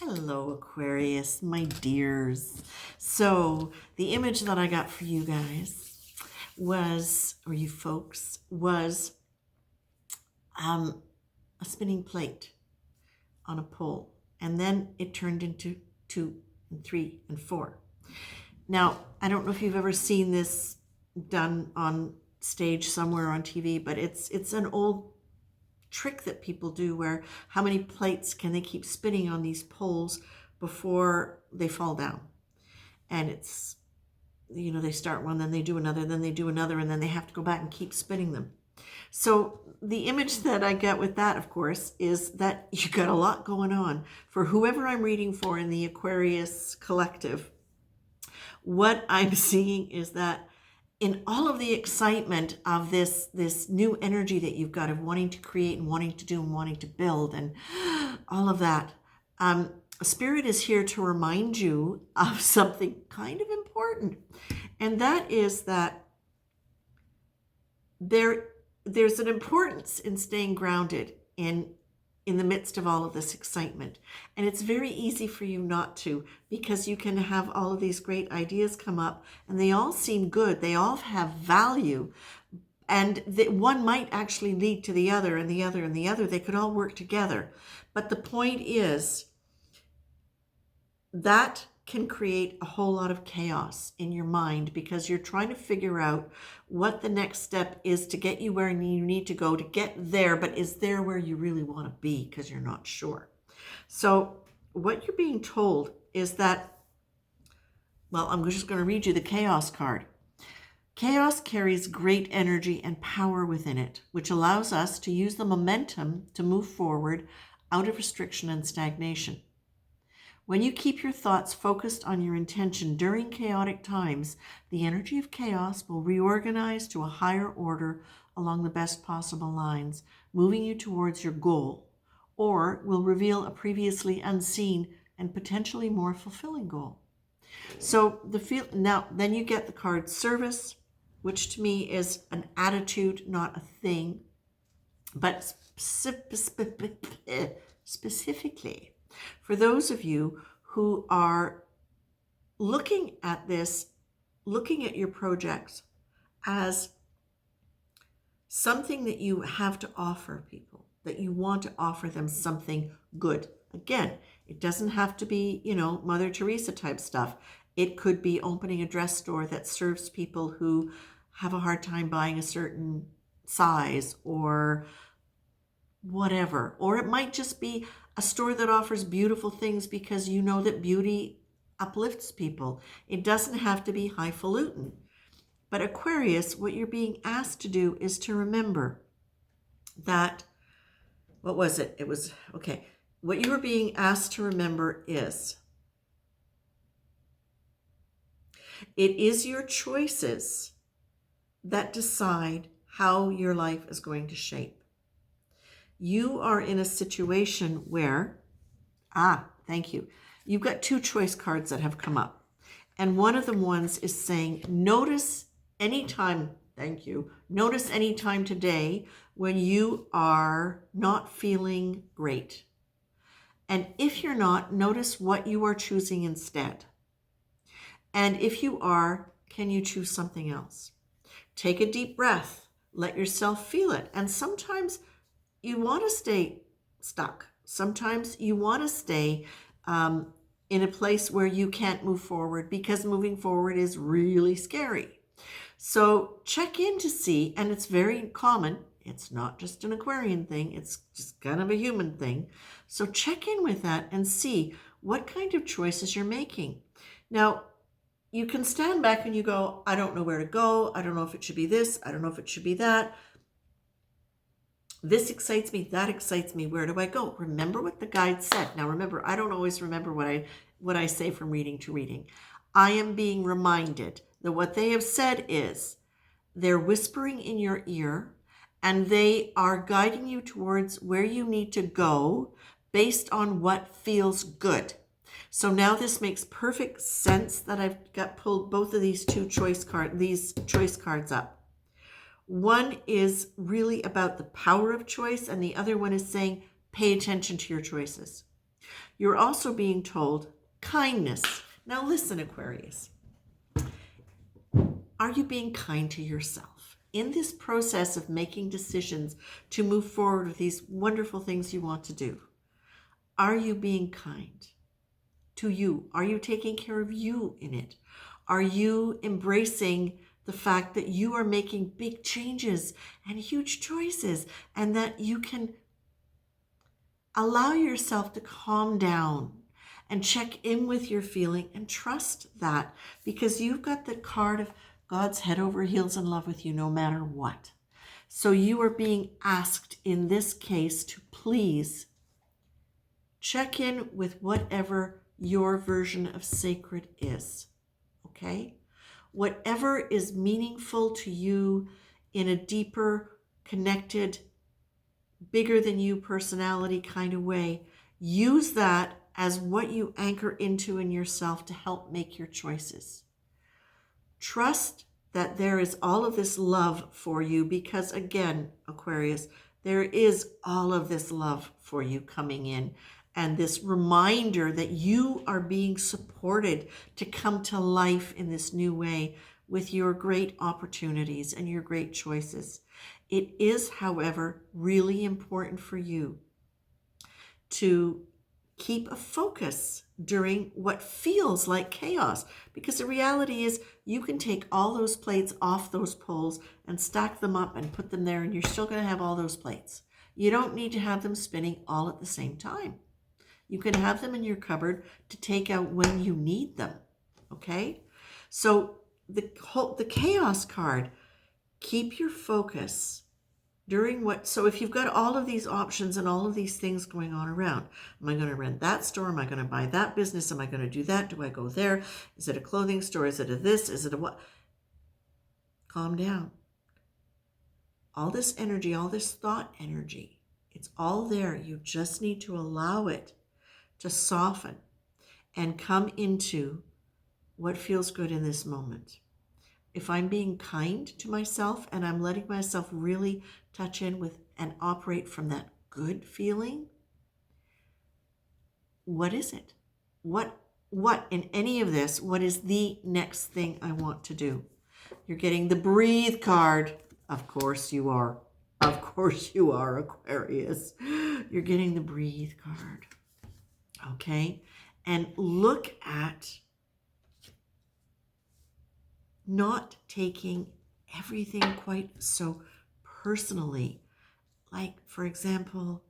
Hello, Aquarius, my dears. So, the image that I got for you guys was, or you folks, was a spinning plate on a pole. And then it turned into 2 and 3 and 4. Now, I don't know if you've ever seen this done on stage somewhere on TV, but it's an old trick that people do where how many plates can they keep spinning on these poles before they fall down. And it's, they start one, then they do another, then they do another, and then they have to go back and keep spinning them. So the image that I get with that, of course, is that you got a lot going on. For whoever I'm reading for in the Aquarius collective, what I'm seeing is that in all of the excitement of this new energy that you've got of wanting to create and wanting to do and wanting to build and all of that, Spirit is here to remind you of something kind of important. And that is that there's an importance in staying grounded in the midst of all of this excitement. And it's very easy for you not to, because you can have all of these great ideas come up and they all seem good. They all have value. And one might actually lead to the other and the other and the other. They could all work together. But the point is that can create a whole lot of chaos in your mind because you're trying to figure out what the next step is to get you where you need to go to get there, but is there where you really want to be because you're not sure. So what you're being told is that, well, I'm just going to read you the Chaos card. Chaos carries great energy and power within it, which allows us to use the momentum to move forward out of restriction and stagnation. When you keep your thoughts focused on your intention during chaotic times, the energy of chaos will reorganize to a higher order along the best possible lines, moving you towards your goal, or will reveal a previously unseen and potentially more fulfilling goal. So now then you get the card Service, which to me is an attitude, not a thing, but specifically for those of you who are looking at this, looking at your projects as something that you have to offer people, that you want to offer them something good. Again, it doesn't have to be, Mother Teresa type stuff. It could be opening a dress store that serves people who have a hard time buying a certain size or whatever. Or it might just be a store that offers beautiful things because you know that beauty uplifts people. It doesn't have to be highfalutin. But Aquarius, what you're being asked to do is to remember that, what was it? It was, okay. What you were being asked to remember is, it is your choices that decide how your life is going to shape. You are in a situation where, thank you. You've got 2 choice cards that have come up. And one of the ones is saying, notice anytime today when you are not feeling great. And if you're not, notice what you are choosing instead. And if you are, can you choose something else? Take a deep breath. Let yourself feel it. And sometimes you want to stay stuck. Sometimes you want to stay in a place where you can't move forward because moving forward is really scary. So check in to see, and it's very common. It's not just an Aquarian thing. It's just kind of a human thing. So check in with that and see what kind of choices you're making. Now, you can stand back and you go, I don't know where to go. I don't know if it should be this. I don't know if it should be that. This excites me, that excites me. Where do I go? Remember what the guide said. Now remember, I don't always remember what I say from reading to reading. I am being reminded that what they have said is they're whispering in your ear and they are guiding you towards where you need to go based on what feels good. So now this makes perfect sense that I've got pulled both of these choice cards up. One is really about the power of choice, and the other one is saying, pay attention to your choices. You're also being told kindness. Now listen, Aquarius. Are you being kind to yourself? In this process of making decisions to move forward with these wonderful things you want to do, are you being kind to you? Are you taking care of you in it? Are you embracing the fact that you are making big changes and huge choices, and that you can allow yourself to calm down and check in with your feeling and trust that, because you've got the card of God's head over heels in love with you no matter what. So you are being asked in this case to please check in with whatever your version of sacred is, okay? Whatever is meaningful to you in a deeper, connected, bigger than you personality kind of way, use that as what you anchor into in yourself to help make your choices. Trust that there is all of this love for you, because again, Aquarius, there is all of this love for you coming in, and this reminder that you are being supported to come to life in this new way with your great opportunities and your great choices. It is, however, really important for you to keep a focus during what feels like chaos, because the reality is you can take all those plates off those poles and stack them up and put them there, and you're still going to have all those plates. You don't need to have them spinning all at the same time. You can have them in your cupboard to take out when you need them, okay? So the chaos card, keep your focus during what, so if you've got all of these options and all of these things going on around, am I going to rent that store? Am I going to buy that business? Am I going to do that? Do I go there? Is it a clothing store? Is it a this? Is it a what? Calm down. All this energy, all this thought energy, it's all there. You just need to allow it to soften and come into what feels good in this moment. If I'm being kind to myself and I'm letting myself really touch in with and operate from that good feeling, what is it? What in any of this, what is the next thing I want to do? You're getting the breathe card. Of course you are. Of course you are, Aquarius. You're getting the breathe card. Okay? And look at not taking everything quite so personally. Like, for example,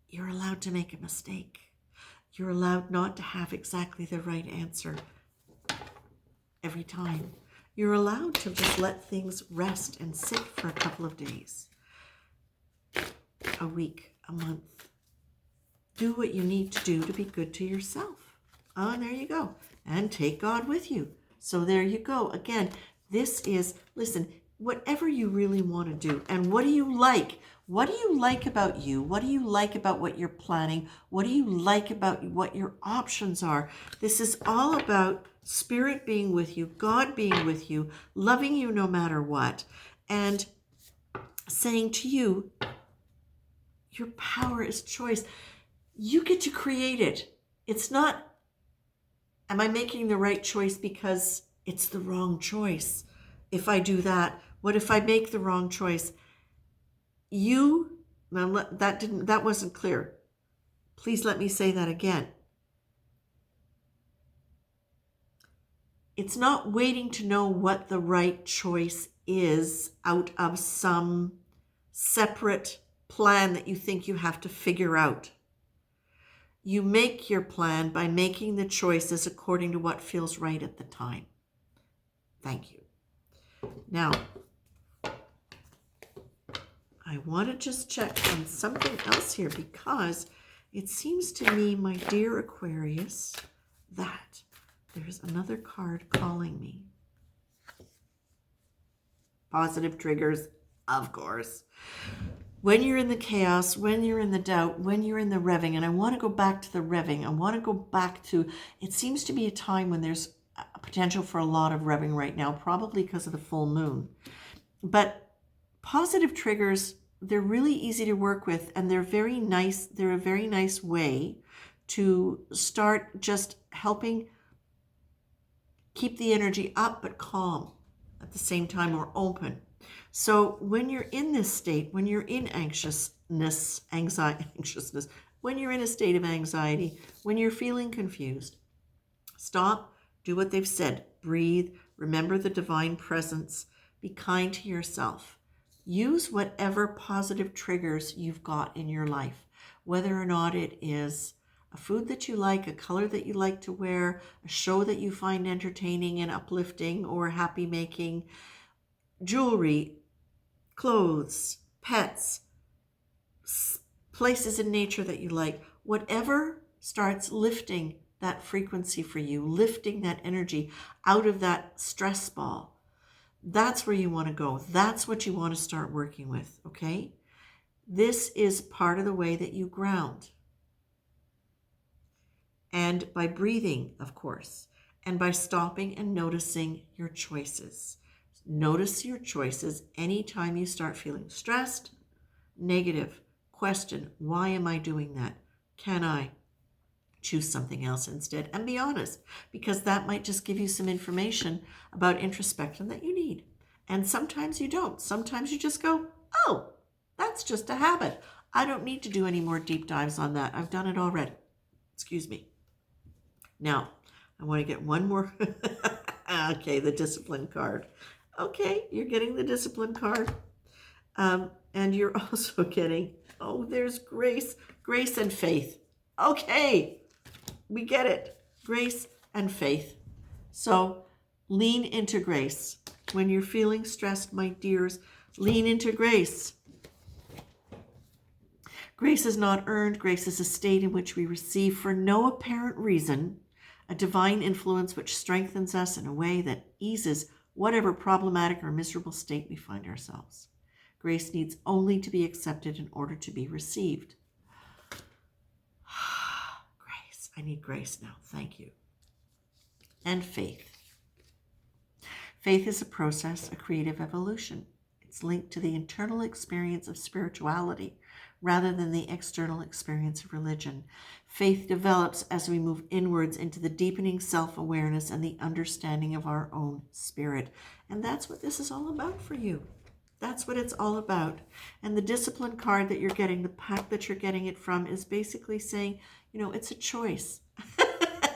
you're allowed to make a mistake. You're allowed not to have exactly the right answer every time. You're allowed to just let things rest and sit for a couple of days, a week, a month. Do what you need to do to be good to yourself. Oh, and there you go. And take God with you. So there you go. Again, this is, listen, whatever you really want to do. And what do you like? What do you like about you? What do you like about what you're planning? What do you like about what your options are? This is all about Spirit being with you, God being with you, loving you no matter what, and saying to you, your power is choice. You get to create it. It's not, am I making the right choice because it's the wrong choice? If I do that, what if I make the wrong choice? That wasn't clear. Please let me say that again. It's not waiting to know what the right choice is out of some separate plan that you think you have to figure out. You make your plan by making the choices according to what feels right at the time. Thank you. Now, I want to just check on something else here, because it seems to me, my dear Aquarius, that there's another card calling me. Positive triggers, of course. When you're in the chaos, when you're in the doubt, when you're in the revving, and I want to go back to the revving. I want to go back to, it seems to be a time when there's a potential for a lot of revving right now, probably because of the full moon. But positive triggers, they're really easy to work with, and they're very nice. They're a very nice way to start just helping keep the energy up but calm at the same time, or open. So when you're in this state, when you're in anxiousness, when you're in a state of anxiety, when you're feeling confused, stop, do what they've said, breathe, remember the divine presence, be kind to yourself. Use whatever positive triggers you've got in your life, whether or not it is a food that you like, a color that you like to wear, a show that you find entertaining and uplifting or happy making, jewelry, clothes, pets, places in nature that you like. Whatever starts lifting that frequency for you, lifting that energy out of that stress ball, that's where you want to go. That's what you want to start working with, okay? This is part of the way that you ground. And by breathing, of course, and by stopping and noticing your choices. Notice your choices anytime you start feeling stressed, negative. Question, why am I doing that? Can I choose something else instead? And be honest, because that might just give you some information about introspection that you need. And sometimes you don't. Sometimes you just go, oh, that's just a habit. I don't need to do any more deep dives on that. I've done it already. Excuse me. Now, I want to get one more. Okay, the discipline card. Okay, you're getting the discipline card. And you're also getting, oh, there's grace and faith. Okay, we get it. Grace and faith. So lean into grace. When you're feeling stressed, my dears, lean into grace. Grace is not earned. Grace is a state in which we receive for no apparent reason a divine influence which strengthens us in a way that eases whatever problematic or miserable state we find ourselves. Grace needs only to be accepted in order to be received. Grace. I need grace now. Thank you. And faith. Faith is a process, a creative evolution. It's linked to the internal experience of spirituality rather than the external experience of religion. Faith develops as we move inwards into the deepening self-awareness and the understanding of our own spirit. And that's what this is all about for you. That's what it's all about. And the discipline card that you're getting, the pack that you're getting it from, is basically saying, it's a choice.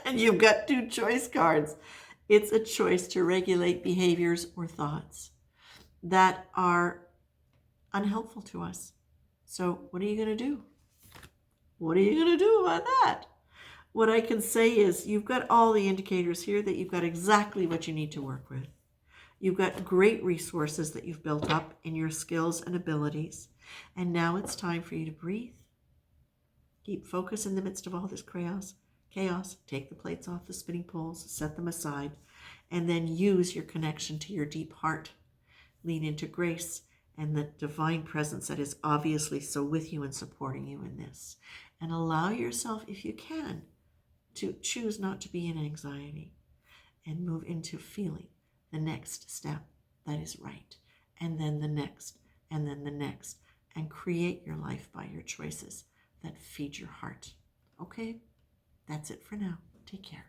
And you've got 2 choice cards. It's a choice to regulate behaviors or thoughts that are unhelpful to us. So what are you going to do? What are you going to do about that? What I can say is you've got all the indicators here that you've got exactly what you need to work with. You've got great resources that you've built up in your skills and abilities. And now it's time for you to breathe. Keep focus in the midst of all this chaos. Take the plates off the spinning poles, set them aside, and then use your connection to your deep heart. Lean into grace and the divine presence that is obviously so with you and supporting you in this. And allow yourself, if you can, to choose not to be in anxiety and move into feeling the next step that is right. And then the next, and then the next. And create your life by your choices that feed your heart. Okay? That's it for now. Take care.